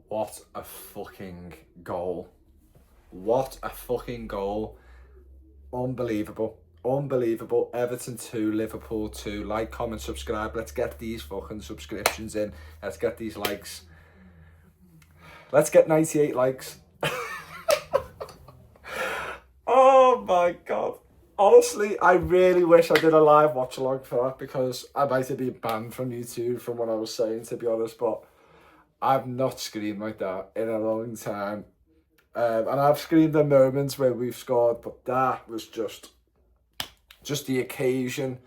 What a fucking goal. What a fucking goal. Unbelievable. Unbelievable. Everton 2, Liverpool 2. Like, comment, subscribe. Let's get these fucking subscriptions in. Let's get these likes. Let's get 98 likes. Oh my God. Honestly, I really wish I did a live watch along for that, because I might have been banned from YouTube from what I was saying, to be honest, but I've not screamed like that in a long time. And I've screamed at moments where we've scored, but that was just the occasion.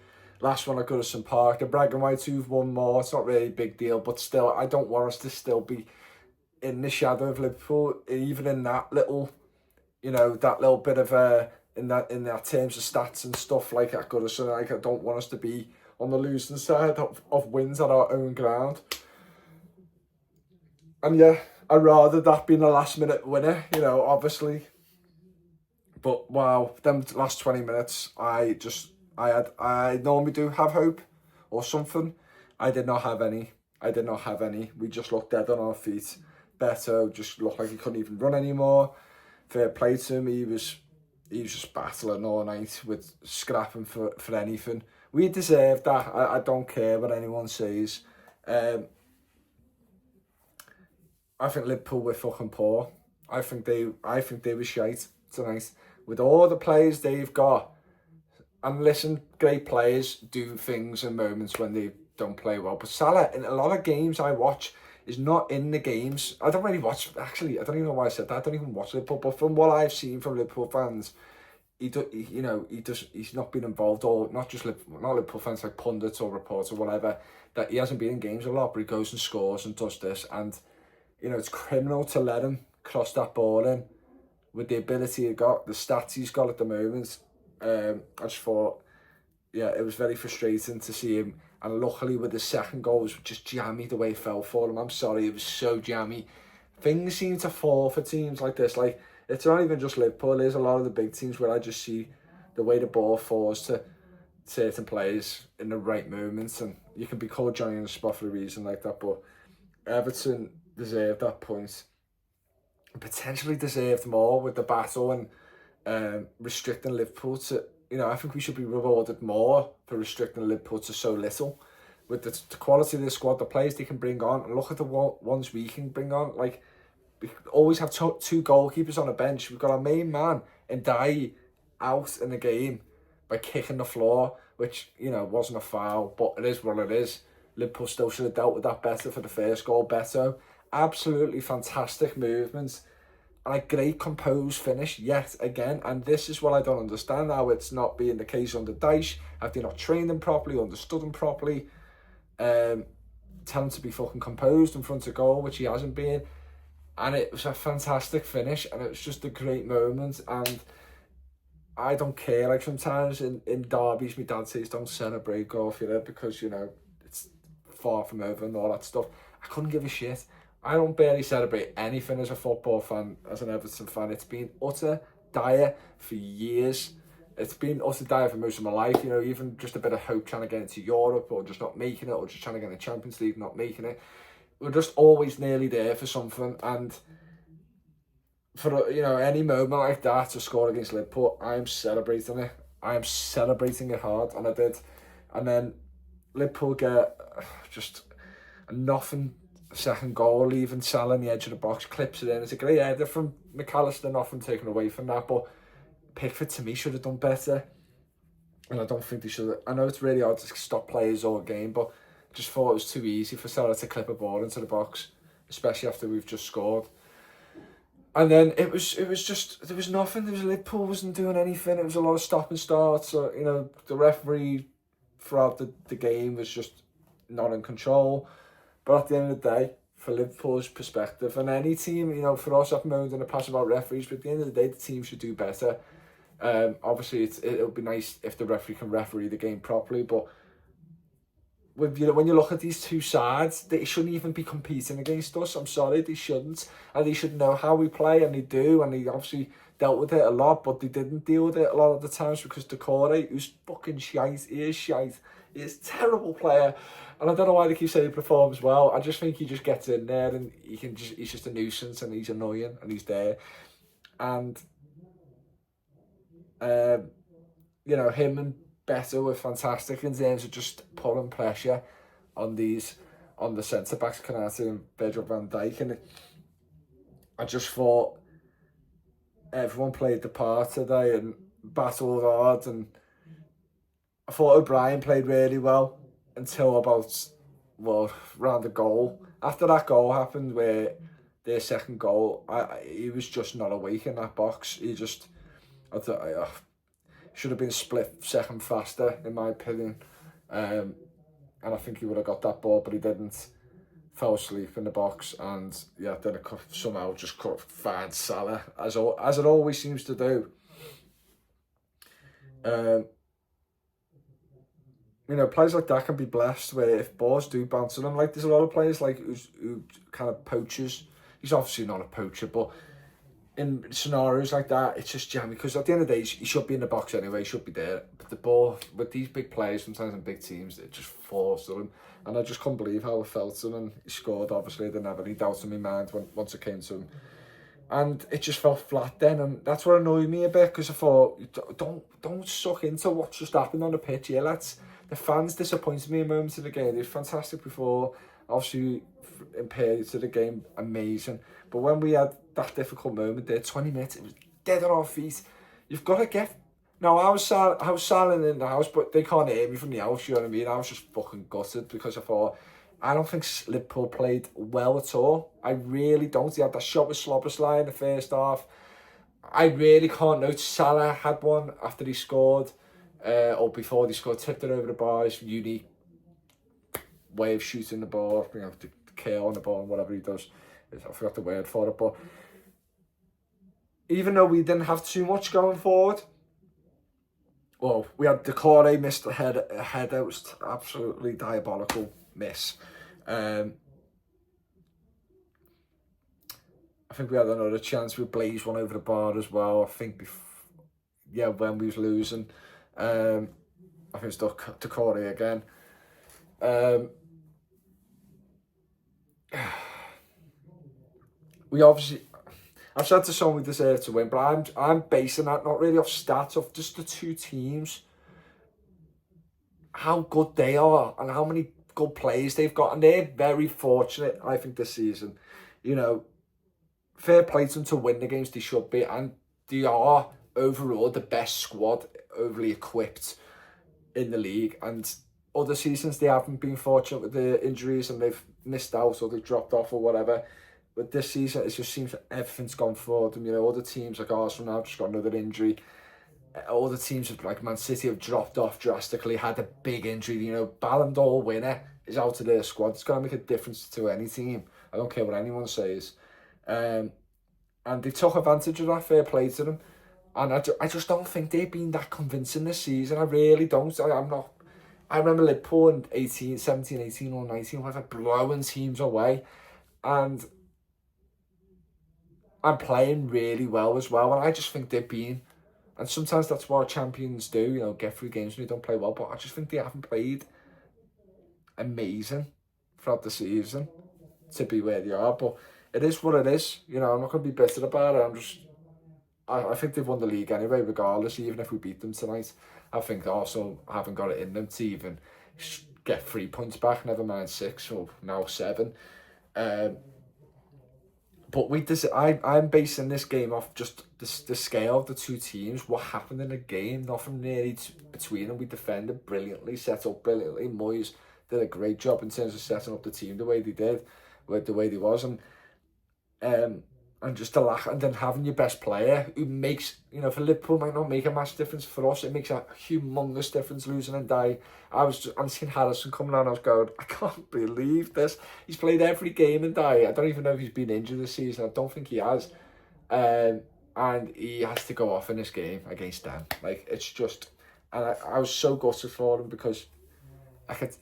Last one at Goodison Park, the Bragg and Whites who've won more. It's not really a big deal, but still, I don't want us to still be in the shadow of Liverpool, even in that little, that little bit of in that terms of stats and stuff like at Goodison. Like, I don't want us to be on the losing side of wins at our own ground. And yeah, I'd rather that being a last minute winner, obviously. But wow, them last 20 minutes, I normally do have hope or something. I did not have any. I did not have any. We just looked dead on our feet. Beto just looked like he couldn't even run anymore. Fair play to him. He was just battling all night with scrapping for anything. We deserved that. I don't care what anyone says. I think Liverpool were fucking poor. I think they were shite tonight. With all the players they've got, and listen, great players do things in moments when they don't play well. But Salah, in a lot of games I watch, is not in the games. I don't really watch. Actually, I don't even know why I said that. I don't even watch Liverpool. But from what I've seen from Liverpool fans, he's not been involved, or not just not Liverpool fans, like pundits or reporters or whatever. That he hasn't been in games a lot, but he goes and scores and does this, and it's criminal to let him cross that ball in with the ability he got, the stats he's got at the moment. I just thought, yeah, it was very frustrating to see him. And luckily with the second goal, was just jammy the way it fell for him. I'm sorry, it was so jammy. Things seem to fall for teams like this. Like, it's not even just Liverpool. There's a lot of the big teams where I just see the way the ball falls to certain players in the right moments. And you can be called Johnny on the spot for a reason like that. But Everton deserved that point. Potentially deserved more with the battle and restricting Liverpool to, I think we should be rewarded more for restricting Liverpool to so little. With the quality of the squad, the players they can bring on, and look at the ones we can bring on. Like, we always have two goalkeepers on a bench. We've got our main man, Ndiaye, out in the game by kicking the floor, which, wasn't a foul, but it is what it is. Liverpool still should have dealt with that better for the first goal. Beto, absolutely fantastic movements and a great composed finish yet again. And this is what I don't understand, how it's not being the case under Dyche. Have they not trained him properly, understood him properly? Tell him to be fucking composed in front of goal, which he hasn't been. And it was a fantastic finish, and it was just a great moment. And I don't care, like sometimes in derbies my dad says don't celebrate goal for it because it's far from over and all that stuff. I couldn't give a shit. I don't barely celebrate anything as a football fan, as an Everton fan. It's been utter dire for years. It's been utter dire for most of my life, even just a bit of hope trying to get into Europe, or just not making it, or just trying to get in the Champions League, not making it. We're just always nearly there for something, and for any moment like that to score against Liverpool, I am celebrating it. I am celebrating it hard, and I did. And then Liverpool get just a nothing second goal, even Salah on the edge of the box, clips it in. It's a great header from McAllister, nothing taken away from that, but Pickford to me should have done better. And I don't think they should have. I know it's really hard to stop players all game, but I just thought it was too easy for Salah to clip a ball into the box, especially after we've just scored. And then it was just, there was nothing. Liverpool wasn't doing anything. It was a lot of stop and starts. So, the referee throughout the game was just not in control. But at the end of the day, for Liverpool's perspective, and any team, for us, I've moaned in the past about referees, but at the end of the day, the team should do better. Obviously, it'll be nice if the referee can referee the game properly, but when you look at these two sides, they shouldn't even be competing against us. I'm sorry, they shouldn't. And they should know how we play, and they do, and they obviously dealt with it a lot, but they didn't deal with it a lot of the times because Decore, who's fucking shite, he is shite. He's a terrible player. And I don't know why they keep saying he performs well. I just think he just gets in there and he's just a nuisance and he's annoying and he's there. And, you know, him and Beto were fantastic in terms of just putting pressure on the centre-backs, Konate and Virgil van Dijk. And I just thought everyone played the part today and battled hard, and I thought O'Brien played really well until about, well, around the goal. After that goal happened, where their second goal, he was just not awake in that box. He just, I thought, should have been split second faster, in my opinion. And I think he would have got that ball, but he didn't. Fell asleep in the box, and yeah, then it somehow just could find Salah, as it always seems to do. You know, players like that can be blessed where if balls do bounce on them, like there's a lot of players like who kind of poachers. He's obviously not a poacher, but in scenarios like that, it's just jammy, because at the end of the day, he should be in the box anyway, he should be there. But the ball, with these big players, sometimes in big teams, it just falls to them. And I just couldn't believe how it felt to him. And he scored, obviously, I didn't have any doubts in my mind once it came to him. And it just felt flat then, and that's what annoyed me a bit, because I thought, don't suck into what's just happened on the pitch here, lads. The fans disappointed me in moments of the game. They were fantastic before, obviously, in periods of the game, amazing. But when we had that difficult moment there, 20 minutes, it was dead on our feet. You've got to get... Now, I was silent in the house, but they can't hear me from the house, you know what I mean? I was just fucking gutted, because I thought, I don't think Liverpool played well at all. I really don't. He had that shot with Slobberslide in the first half. I really can't note. Salah had one after he scored, or before he scored, tipped it over the bar. His unique way of shooting the ball, you know, the curl on the ball and whatever he does. I forgot the word for it, but even though we didn't have too much going forward, well, we had Decore missed a header. It was absolutely diabolical miss. I think we had another chance with Blaze one over the bar as well. I think, when we was losing. I think it's Decore again. We obviously, I've said to someone we deserve to win, but I'm basing that not really off stats, of just the two teams, how good they are and how many good players they've got, and they're very fortunate, I think, this season. You know, fair play to them to win the games they should be, and they are overall the best squad, overly equipped in the league. And other seasons they haven't been fortunate with the injuries and they've missed out or they've dropped off or whatever. But this season, it just seems like everything's gone for them. You know, other teams like Arsenal now just got another injury. Other teams like Man City have dropped off drastically, had a big injury. You know, Ballon d'Or winner is out of their squad. It's going to make a difference to any team. I don't care what anyone says. And they took advantage of that, fair play to them. And I just don't think they've been that convincing this season. I really don't. I'm not. I remember Liverpool in 17, 18 or 19, whatever, blowing teams away. And I'm playing really well as well. And I just think they've been... And sometimes that's what champions do, you know, get through games when they don't play well. But I just think they haven't played amazing throughout the season to be where they are. But it is what it is. You know, I'm not going to be bitter about it. I think they've won the league anyway, regardless, even if we beat them tonight. I think Arsenal haven't got it in them to even get 3 points back, never mind 6 or now 7. But I'm basing this game off just the scale of the two teams, what happened in the game, nothing really between them. We defended brilliantly, set up brilliantly. Moyes did a great job in terms of setting up the team the way they did, the way they was. And just the lack, and then having your best player who makes, you know, for Liverpool might not make a massive difference, for us it makes a humongous difference losing and die. I'm seeing Harrison coming on, I was going, I can't believe this. He's played every game and die. I don't even know if he's been injured this season. I don't think he has. And he has to go off in this game against them. Like, it's just, and I was so gutted for him, because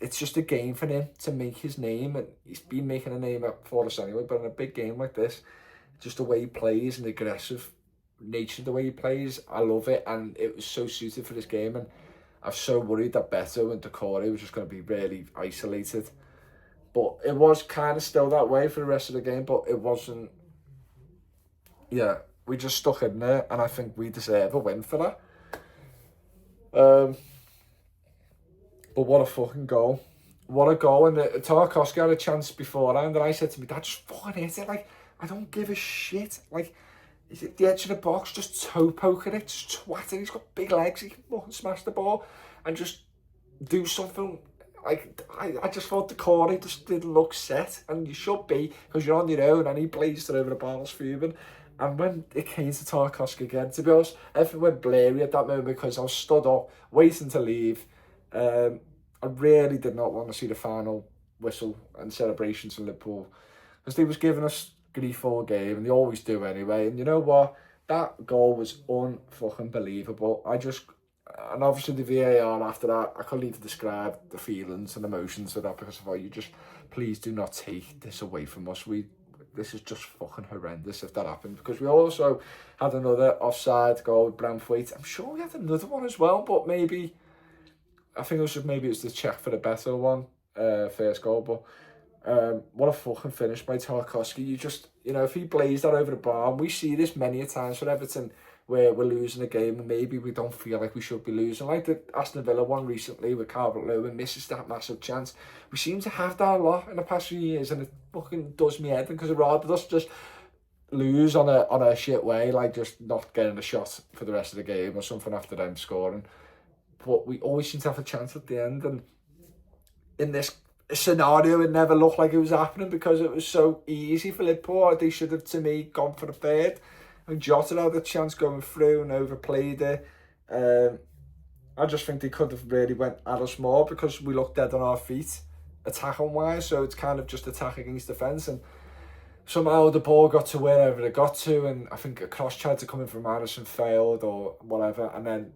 it's just a game for him to make his name, and he's been making a name for us anyway, but in a big game like this, just the way he plays and the aggressive nature of the way he plays, I love it, and it was so suited for this game. And I was so worried that Beto and Decore was just going to be really isolated. But it was kind of still that way for the rest of the game, but it wasn't. Yeah, we just stuck in there, and I think we deserve a win for that. But what a fucking goal. What a goal. And Tarkovsky had a chance beforehand, and I said to me, Dad, just fucking hit it. Like, I don't give a shit. Like, he's at the edge of the box, just toe poking it, just twat it. He's got big legs, he can fucking smash the ball and just do something. Like, I just thought the corner just didn't look set, and you should be, because you're on your own, and he blazed it over the bar, I was fuming. And when it came to Tarkovsky again, to be honest, everything went blurry at that moment because I was stood up, waiting to leave. I really did not want to see the final whistle and celebrations in Liverpool, because they was giving us grief all game, and they always do anyway. And you know what? That goal was unfucking believable. And obviously the VAR after that, I couldn't even describe the feelings and emotions of that, because of you just, please do not take this away from us. This is just fucking horrendous if that happened, because we also had another offside goal with Branthwaite. I'm sure we had another one as well, but maybe, I think maybe it was the check for the better one, first goal. But what a fucking finish by Tarkovsky. If he blazed that over the bar, and we see this many a times for Everton, where we're losing a game and maybe we don't feel like we should be losing. Like the Aston Villa one recently with Calvert-Lewin misses that massive chance. We seem to have that a lot in the past few years, and it fucking does me head, because I'd rather us just lose on a shit way, like just not getting a shot for the rest of the game or something after them scoring. But we always seem to have a chance at the end, and in this scenario it never looked like it was happening because it was so easy for Liverpool. They should have, to me, gone for the third. And Jota had a chance going through and overplayed it. I just think they could have really went at us more, because we looked dead on our feet attacking wise, so it's kind of just attack against defence, and somehow the ball got to wherever it got to, and I think a cross tried to come in from Madison, failed or whatever, and then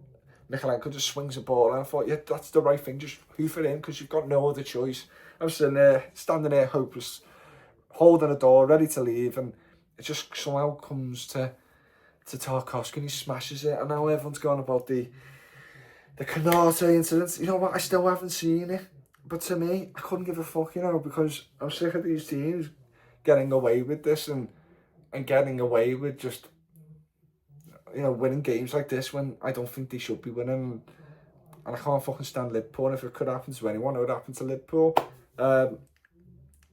Mikalenko just swings the ball, and I thought, yeah, that's the right thing, just hoof it in, because you've got no other choice. I'm sitting there, standing there hopeless, holding the door, ready to leave, and it just somehow comes to Tarkovsky and he smashes it, and now everyone's gone about the Canate incident. You know what, I still haven't seen it, but to me, I couldn't give a fuck, because I'm sick of these teams getting away with this and getting away with just, winning games like this when I don't think they should be winning. And I can't fucking stand Liverpool, and if it could happen to anyone, it would happen to Liverpool.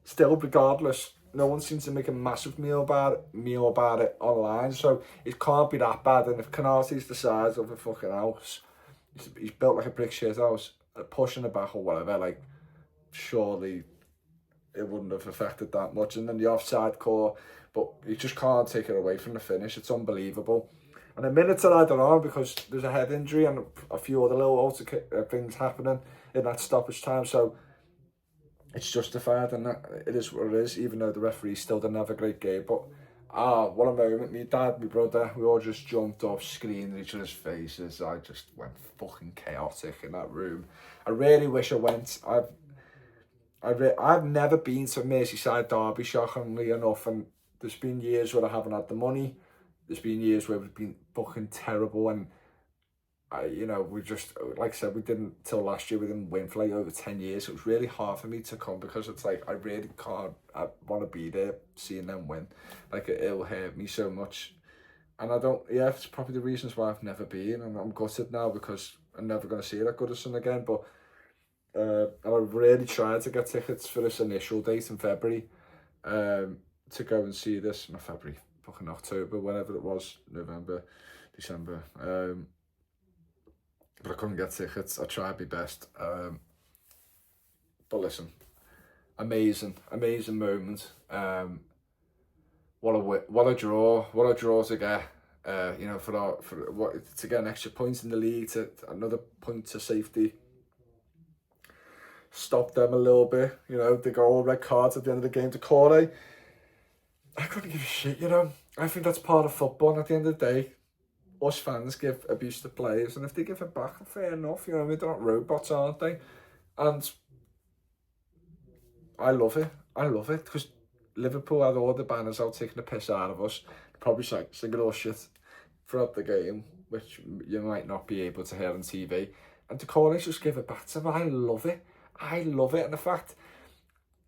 Still, regardless, no one seems to make a massive meal about it online, so it can't be that bad. And if Canate's the size of a fucking house, he's built like a brick shit house, pushing it back or whatever, like, surely it wouldn't have affected that much. And then the offside call, but you just can't take it away from the finish. It's unbelievable. And the minutes are added on because there's a head injury and a few other little things happening in that stoppage time, so it's justified, and that it is what it is, even though the referee still didn't have a great game. But what a moment. My dad, my brother, we all just jumped off, screaming in each other's faces. I just went fucking chaotic in that room. I really wish I went. I've never been to Merseyside derby, shockingly enough, and there's been years where I haven't had the money. There's been years where we've been fucking terrible, and we just, like I said, we didn't, till last year, we didn't win for like over 10 years. So it was really hard for me to come, because it's like, I really can't, I want to be there seeing them win. Like, it'll hurt me so much. And it's probably the reasons why I've never been, and I'm gutted now because I'm never going to see it at Goodison again. But I've really tried to get tickets for this initial date in February, to go and see this, not February, fucking October, whenever it was, November, December. But I couldn't get tickets. I tried my best. But listen, amazing moment. What a draw to get. To get an extra point in the league, to another point to safety. Stop them a little bit. They got all red cards at the end of the game to Corey. I couldn't give a shit. I think that's part of football. And at the end of the day, us fans give abuse to players, and if they give it back, fair enough. They're not robots, aren't they? And I love it, because Liverpool had all the banners out taking the piss out of us, probably singing all shit throughout the game, which you might not be able to hear on TV. and the corners just give it back to him. I love it. I love it. And the fact,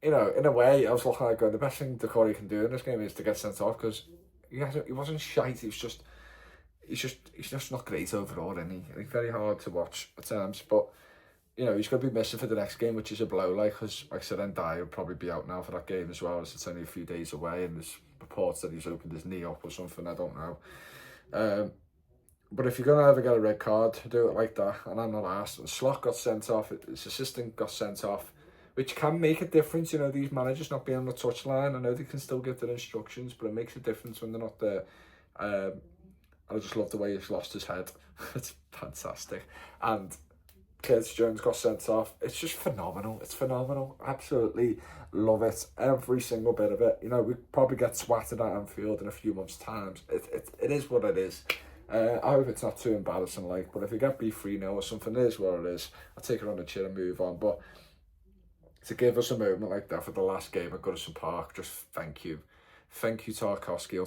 you know, in a way, I was looking at going, the best thing Decore can do in this game is to get sent off, because he wasn't shite. He's just not great overall, and he's very hard to watch at times. But you know, he's going to be missing for the next game, which is a blow. Because like I said, Ndiaye will probably be out now for that game as well, as it's only a few days away, and there's reports that he's opened his knee up or something. I don't know. But if you're going to ever get a red card, do it like that. And I'm not asked. And Slot got sent off. His assistant got sent off, which can make a difference. You know, these managers not being on the touchline. I know they can still give their instructions, but it makes a difference when they're not there. I just love the way he's lost his head. It's fantastic. And Curtis Jones got sent off. It's just phenomenal. It's phenomenal. Absolutely love it. Every single bit of it. You know, we probably get swatted at Anfield in a few months' time. It is what it is. I hope it's not too embarrassing, but if we get B3-0 or something, it is what it is. I'll take it on the chin and move on. But to give us a moment like that for the last game at Goodison Park, just thank you. Thank you, Tarkowski,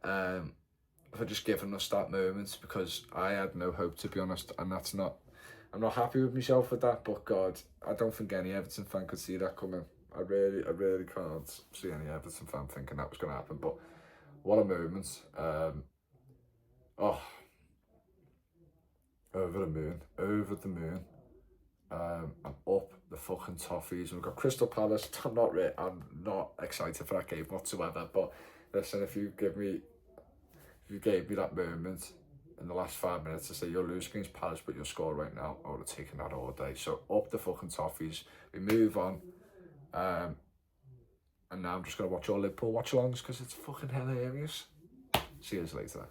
for just giving us that moment, because I had no hope, to be honest, and I'm not happy with myself with that, but God, I don't think any Everton fan could see that coming. I really can't see any Everton fan thinking that was going to happen, but what a moment. Over the moon. I'm up the fucking toffees. We've got Crystal Palace. I'm not excited for that game whatsoever, but listen, if you gave me that moment in the last 5 minutes to say you'll lose against Palace but you'll score right now, I would have taken that all day. So up the fucking toffees. We move on. And now I'm just going to watch all Liverpool watch-alongs because it's fucking hilarious. See you later.